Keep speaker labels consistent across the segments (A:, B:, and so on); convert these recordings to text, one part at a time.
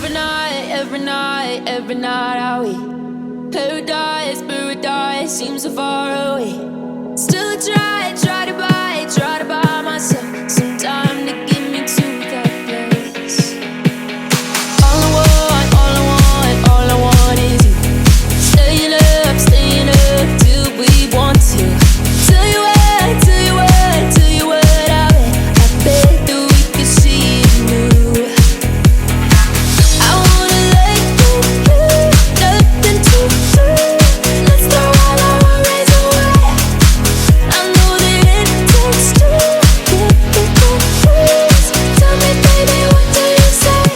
A: every night are we paradise, paradise seems so far away. Still try to buy myself some time to get me to that place. All I want is you. Staying up till we want to. Tell you what, I bet that we could see it new. I wanna let you, nothing to do. Let's throw all our worries away. I know that it takes two to get me confused. Tell me, baby, what do you say?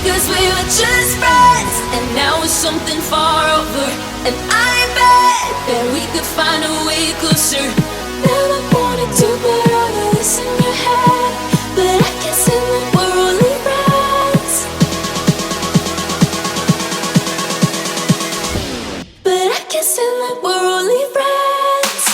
A: 'Cause we were just friends, and now it's something far over. And I bet that we could find a way closer. Never wanted to put all of this in your head, but I can see that we're only friends. But I can see that we're only friends.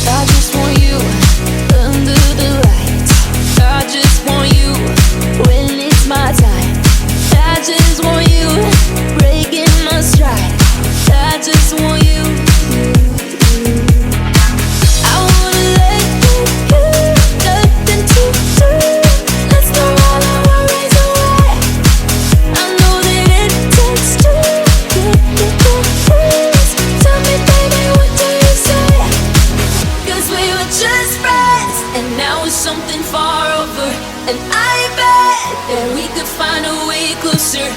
A: I just want you under the lights. I just want you when it's my time. I just want you breaking my stride. I just want you. I wanna let you, nothing to do. Let's throw all our worries away. I know that it takes two to get me confused. Tell me, baby, what do you say? 'Cause we were just friends, and now it's something far over. And I bet that we could find a way closer.